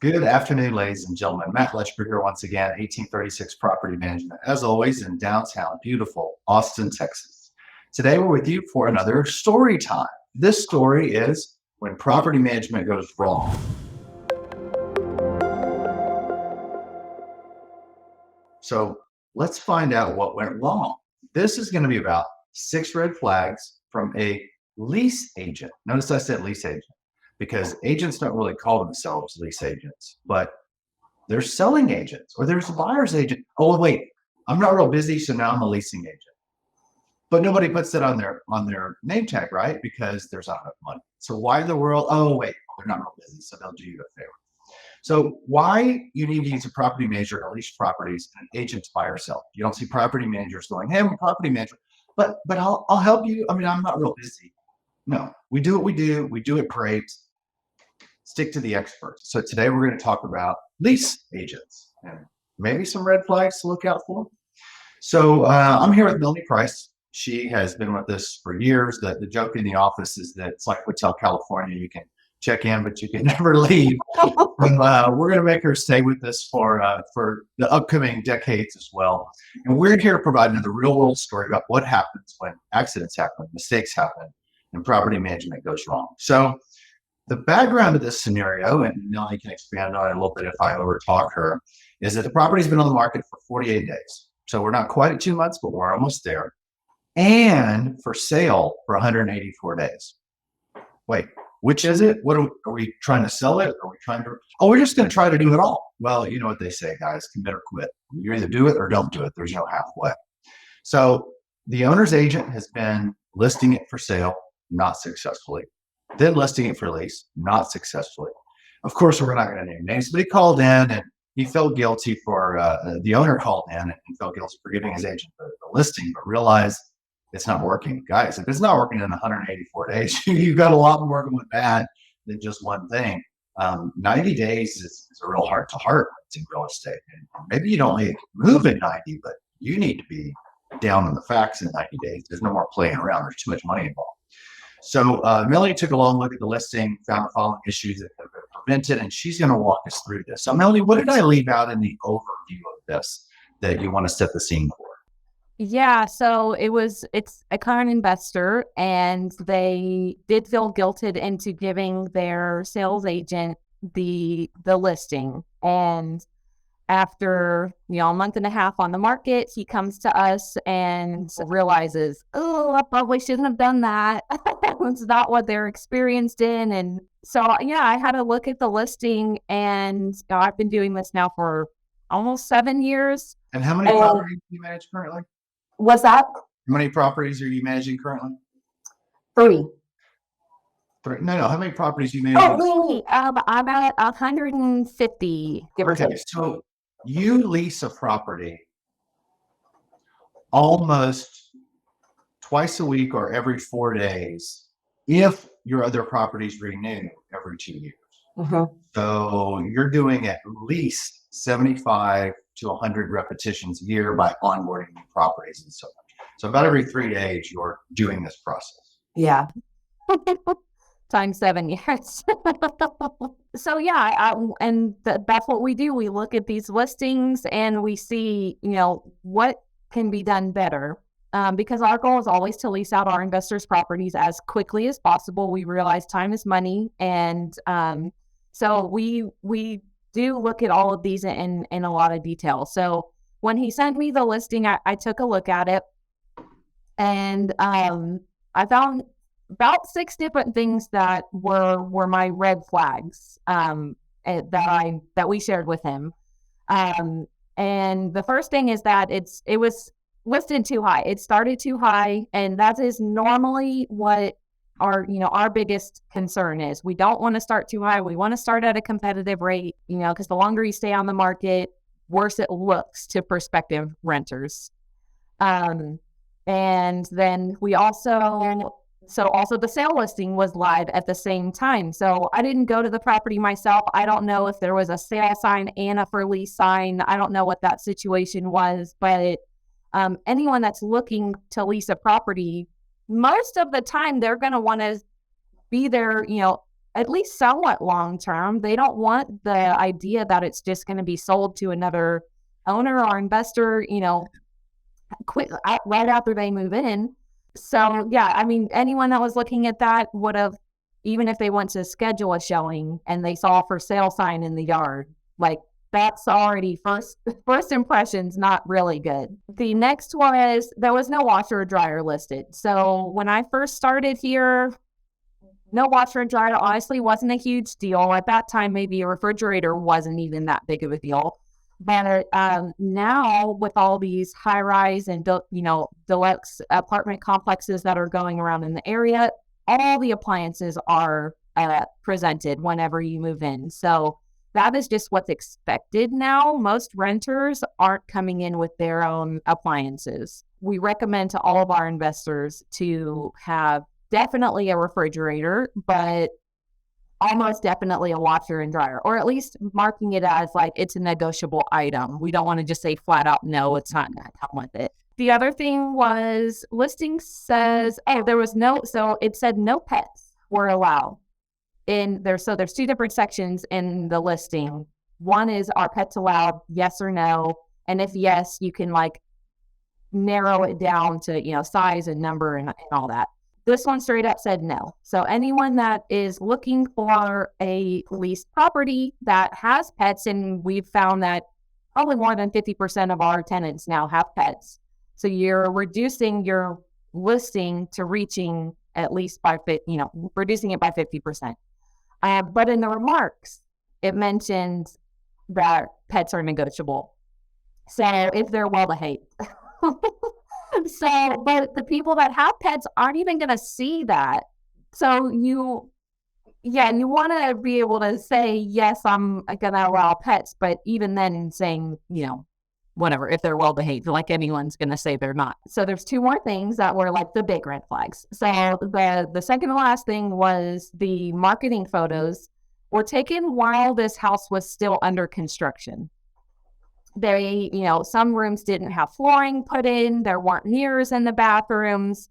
Good afternoon, ladies and gentlemen. Matt Letchford here once again, 1836 Property Management, as always in downtown, beautiful Austin, Texas. Today we're with you for another story time. This story is when property management goes wrong. So let's find out what went wrong. This is going to be about 6 red flags from a lease agent. Notice I said lease agent because agents don't really call themselves lease agents, but there's selling agents or there's a buyer's agent. Oh, wait, I'm not real busy, so now I'm a leasing agent. But nobody puts it on their name tag, right? Because there's not enough money. So why in the world? Oh, wait, they're not real busy, so they'll do you a favor. So why you need to use a property manager to lease properties and an agent to buy or sell? You don't see property managers going, "Hey, I'm a property manager, but I'll help you. I mean, I'm not real busy." No, we do what we do. We do it great. Stick to the experts. So today we're going to talk about lease agents and maybe some red flags to look out for. So I'm here with Melanie Price. She has been with us for years. The joke in the office is that it's like Hotel California. You can check in, but you can never leave. And, we're going to make her stay with us for the upcoming decades as well. And we're here to provide another real world story about what happens when accidents happen, mistakes happen, and property management goes wrong. So the background of this scenario, and Melanie can expand on it a little bit if I overtalk her, is that the property's been on the market for 48 days. So we're not quite at 2 months, but we're almost there. And for sale for 184 days. Wait, which is it? What are we trying to sell it? Are we trying to? Oh, we're just going to try to do it all. Well, you know what they say, guys, commit or quit. You either do it or don't do it. There's no halfway. So the owner's agent has been listing it for sale, not successfully. Then listing it for lease, not successfully. Of course, we're not going to name names, but he called in and he felt guilty for the owner called in and felt guilty for giving his agent the listing, but realized it's not working. Guys, if it's not working in 184 days, you've got a lot more going bad than just one thing. 90 days is a real heart to heart in real estate. And maybe you don't need to move in 90, but you need to be down on the facts in 90 days. There's no more playing around. There's too much money involved. So Melanie took a long look at the listing, found the following issues that have been prevented, and she's going to walk us through this. So Melanie, what did I leave out in the overview of this that you want to set the scene for? Yeah, so it's a current investor and they did feel guilted into giving their sales agent the listing. And after, a month and a half on the market, he comes to us and realizes, oh, I probably shouldn't have done that. It's not what they're experienced in. And so, yeah, I had to look at the listing and I've been doing this now for almost 7 years. And how many properties do you manage currently? Was that How many properties are you managing currently? 3? No. How many properties do you manage? Oh, I'm at 150, give or Okay, take. so you lease a property almost twice a week or every 4 days if your other properties renew every 2 years. Mhm. So you're doing at least 75 to 100 repetitions a year by onboarding new properties and so on. So about every 3 days, you're doing this process. Yeah. Times 7 years. So yeah, that's what we do. We look at these listings and we see, what can be done better. Because our goal is always to lease out our investors' properties as quickly as possible. We realize time is money, and so we do look at all of these in a lot of detail. So when he sent me the listing, I took a look at it, and I found about 6 different things that were my red flags that we shared with him. And the first thing is that it was listed too high. It started too high, and that is normally what our biggest concern is. We don't want to start too high. We want to start at a competitive rate, because the longer you stay on the market, worse it looks to prospective renters. And then we also the sale listing was live at the same time. So I didn't go to the property myself. I don't know if there was a sale sign and a for lease sign. I don't know what that situation was, but anyone that's looking to lease a property, most of the time they're going to want to be there, at least somewhat long term. They don't want the idea that it's just going to be sold to another owner or investor, quick right after they move in. So yeah, I mean, anyone that was looking at that would have, even if they went to schedule a showing and they saw for sale sign in the yard, like that's already first impressions not really good. The next one is there was no washer or dryer listed. So when I first started here, no washer and dryer honestly wasn't a huge deal. At that time, maybe a refrigerator wasn't even that big of a deal. But now with all these high rise and deluxe apartment complexes that are going around in the area, all the appliances are presented whenever you move in. So that is just what's expected now. Most renters aren't coming in with their own appliances. We recommend to all of our investors to have definitely a refrigerator, but almost definitely a washer and dryer, or at least marking it as like it's a negotiable item. We don't want to just say flat out, no, it's not going to come with it. The other thing was listing says, so it said no pets were allowed in there. So there's two different sections in the listing. One is, are pets allowed? Yes or no? And if yes, you can like narrow it down to, size and number and all that. This one straight up said no. So anyone that is looking for a leased property that has pets, and we've found that probably more than 50% of our tenants now have pets. So you're reducing your listing to reaching at least reducing it by 50%. But in the remarks, it mentions that pets are negotiable. So if they're well behaved. So, but the people that have pets aren't even going to see that. So and you want to be able to say, yes, I'm going to allow pets, but even then saying, whatever, if they're well behaved, like anyone's going to say they're not. So there's two more things that were like the big red flags. So the second to last thing was the marketing photos were taken while this house was still under construction. They, some rooms didn't have flooring put in. There weren't mirrors in the bathrooms.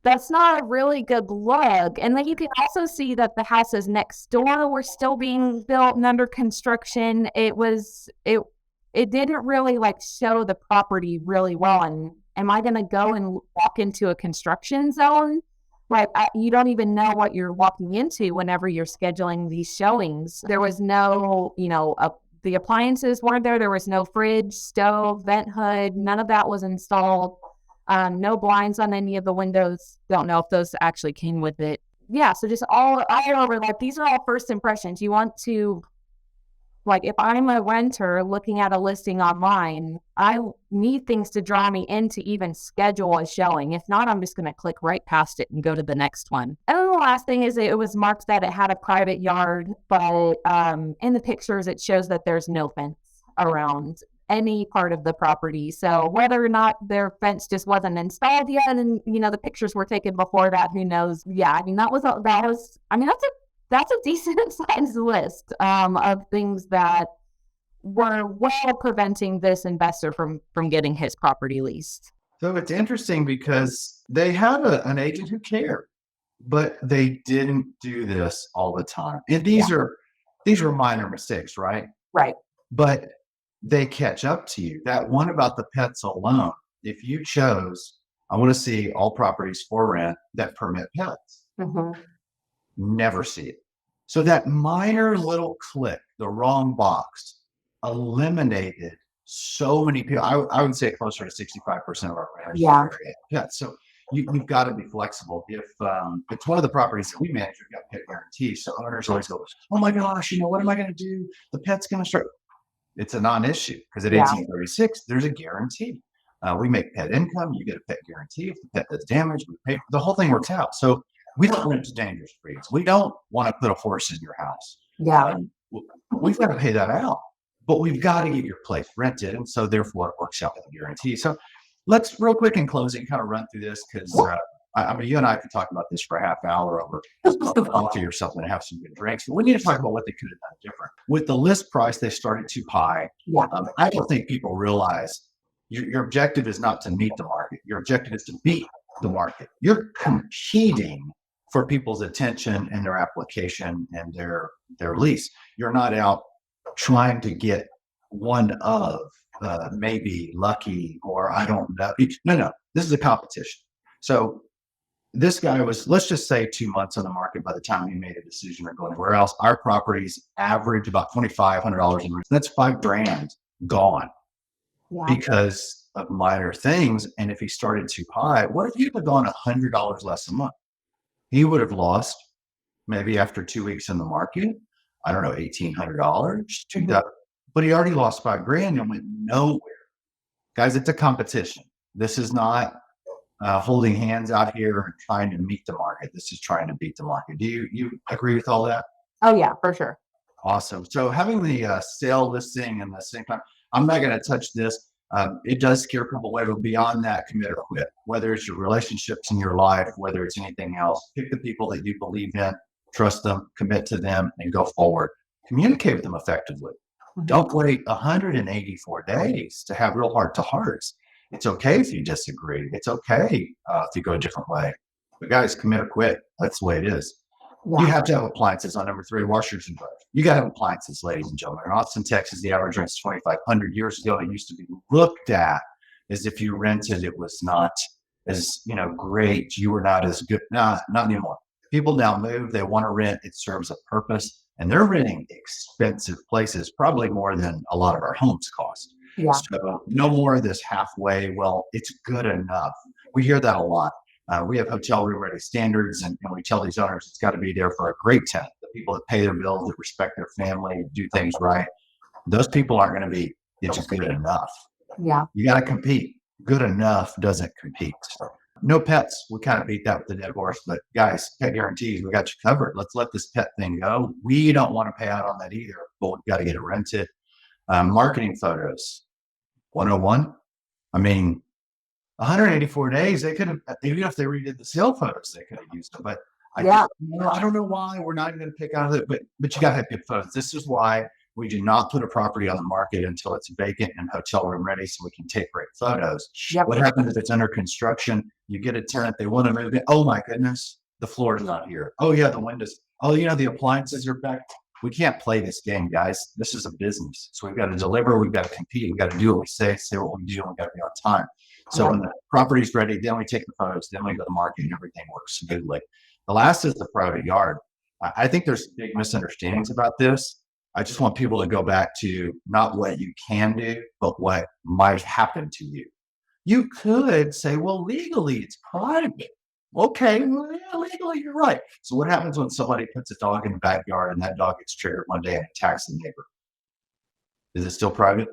That's not a really good look. And then you can also see that the houses next door were still being built and under construction. It didn't really like show the property really well. And am I going to go and walk into a construction zone? Right. You don't even know what you're walking into whenever you're scheduling these showings. There was no, the appliances weren't there. There was no fridge, stove, vent hood. None of that was installed. No blinds on any of the windows. Don't know if those actually came with it. Yeah, so just all over, like these are all first impressions. You want to, like if I'm a renter looking at a listing online, I need things to draw me in to even schedule a showing. If not, I'm just going to click right past it and go to the next one. And then the last thing is it was marked that it had a private yard, but in the pictures, it shows that there's no fence around any part of the property. So whether or not their fence just wasn't installed yet, and the pictures were taken before that, who knows? Yeah, I mean that's a decent sized list of things that were well preventing this investor from getting his property leased. So it's interesting because they had an agent who cared, but they didn't do this all the time. And these are minor mistakes, right? Right. But they catch up to you. That one about the pets alone, if you chose, I want to see all properties for rent that permit pets. Mm-hmm. Never see it. So that minor little click, the wrong box, eliminated so many people. I would say closer to 65% of our renters. Yeah. So you've got to be flexible. If it's one of the properties that we manage, we've got pet guarantees. So owners always go, oh my gosh, what am I going to do? The pet's going to start. It's a non-issue because at 1836, there's a guarantee. We make pet income. You get a pet guarantee. If the pet is damaged, we pay. The whole thing works out. So we don't rent to dangerous breeds. We don't want to put a horse in your house. Yeah. We've got to pay that out, but we've got to get your place rented. And so therefore it works out with the guarantee. So let's real quick in closing kind of run through this because you and I could talk about this for a half hour over coffee or something and have some good drinks. But we need to talk about what they could have done different. With the list price, they started too high. Yeah. I don't think people realize your objective is not to meet the market. Your objective is to beat the market. You're competing for people's attention and their application and their lease. You're not out trying to get one of maybe lucky or I don't know. No, this is a competition. So this guy was, let's just say, 2 months on the market by the time he made a decision or go anywhere else. Our properties average about $2,500 in rent. That's $5,000 gone because of minor things. And if he started too high, what if he had gone $100 less a month? He would have lost maybe after 2 weeks in the market, I don't know, $1,800, $2,000, but he already lost $5,000 and went nowhere. Guys, it's a competition. This is not holding hands out here and trying to meet the market. This is trying to beat the market. Do you agree with all that? Oh yeah, for sure. Awesome. So having the sale listing and the same time, I'm not going to touch this. It does scare people away, but beyond that, commit or quit. Whether it's your relationships in your life, whether it's anything else, pick the people that you believe in, trust them, commit to them, and go forward. Communicate with them effectively. Don't wait 184 days to have real heart-to-hearts. It's okay if you disagree. It's okay if you go a different way. But guys, commit or quit. That's the way it is. You have to have appliances on number 3, washers and dryers. You got to have appliances, ladies and gentlemen. In Austin, Texas, the average rent is $2,500. Years ago, it used to be looked at as if you rented, it was not as great. You were not as good. Nah, not anymore. People now move. They want to rent. It serves a purpose, and they're renting expensive places, probably more than a lot of our homes cost. So no more of this halfway. Well, it's good enough. We hear that a lot. We have hotel room ready standards, and we tell these owners it's got to be there for a great tenant. The people that pay their bills, that respect their family, do things right. Those people aren't going to be just good enough. You got to compete. Good enough doesn't compete. No pets. We kind of beat that with the dead horse, but guys, pet guarantees, we got you covered. Let's let this pet thing go. We don't want to pay out on that either, but we've got to get it rented. Marketing photos, 101. I mean, 184 days, they could have, even if they redid the sale photos, they could have used them. But I don't know why we're not even going to pick out of it, but you got to have good photos. This is why we do not put a property on the market until it's vacant and hotel room ready so we can take great photos. What happens if it's under construction? You get a tenant, they want to move in. Oh my goodness, the floor is not here. Oh yeah, the windows. Oh, the appliances are back. We can't play this game, guys. This is a business. So we've got to deliver. We've got to compete. We've got to do what we say what we do, and we've got to be on time. So when the property's ready, then we take the photos, then we go to the market, and everything works smoothly. The last is the private yard. I think there's big misunderstandings about this. I just want people to go back to not what you can do, but what might happen to you. You could say, well, legally it's private. Okay, well, yeah, legally you're right. So what happens when somebody puts a dog in the backyard and that dog gets triggered one day and attacks the neighbor? Is it still private?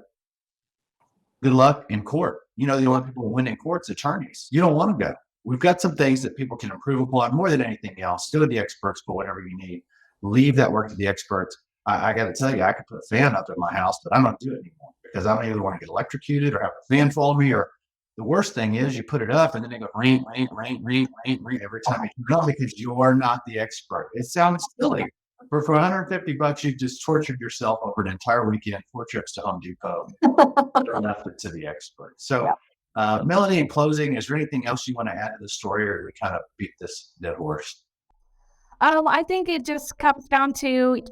Good luck in court. The only people who win in court's attorneys. You don't want to go. We've got some things that people can improve upon more than anything else. Go to the experts for whatever you need. Leave that work to the experts. I got to tell you, I could put a fan up in my house, but I don't do it anymore because I don't either want to get electrocuted or have a fan follow me. Or the worst thing is you put it up and then they go ring, ring, ring, ring, ring, ring every time you turn it on because you're not the expert. It sounds silly. For $150, you just tortured yourself over an entire weekend, 4 trips to Home Depot, and left it to the expert. So, Melanie, in closing, is there anything else you want to add to the story, or do we kind of beat this dead horse? I think it just comes down to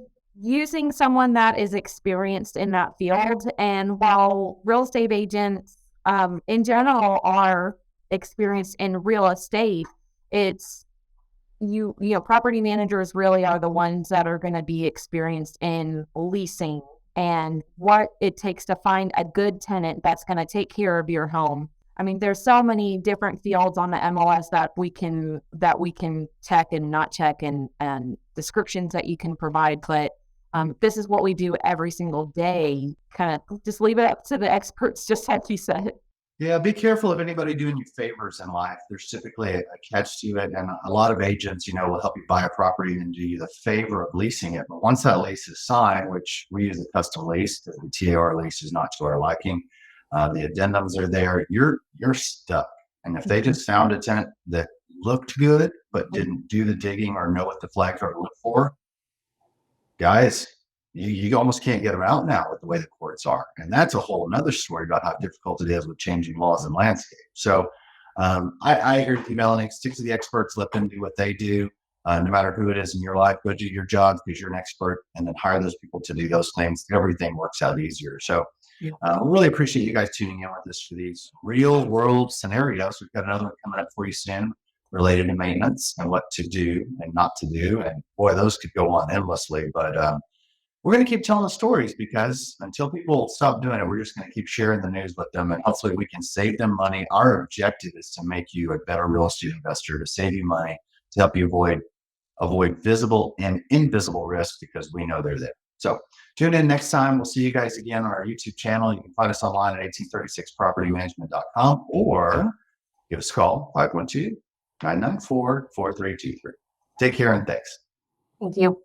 using someone that is experienced in that field. And while real estate agents in general are experienced in real estate, it's property managers really are the ones that are going to be experienced in leasing and what it takes to find a good tenant that's going to take care of your home. I mean, there's so many different fields on the MLS that we can check and not check, and descriptions that you can provide. But this is what we do every single day. Kind of just leave it up to the experts, just like you said. Yeah, be careful of anybody doing you favors in life. There's typically a catch to it, and a lot of agents, will help you buy a property and do you the favor of leasing it. But once that lease is signed, which we use a custom lease, the TAR lease is not to our liking. The addendums are there. You're stuck. And if they just found a tenant that looked good but didn't do the digging or know what the flags are to look for, guys, you almost can't get them out now with the way the courts are. And that's a whole another story about how difficult it is with changing laws and landscape. So I agree with you, Melanie. Stick to the experts, let them do what they do. No matter who it is in your life, go do your job because you're an expert, and then hire those people to do those things. Everything works out easier. So we really appreciate you guys tuning in with us for these real world scenarios. We've got another one coming up for you soon related to maintenance and what to do and not to do. And boy, those could go on endlessly, but we're going to keep telling the stories because until people stop doing it, we're just going to keep sharing the news with them, and hopefully we can save them money. Our objective is to make you a better real estate investor, to save you money, to help you avoid visible and invisible risks because we know they're there. So tune in next time. We'll see you guys again on our YouTube channel. You can find us online at 1836propertymanagement.com or give us a call, 512-994-4323. Take care and thanks. Thank you.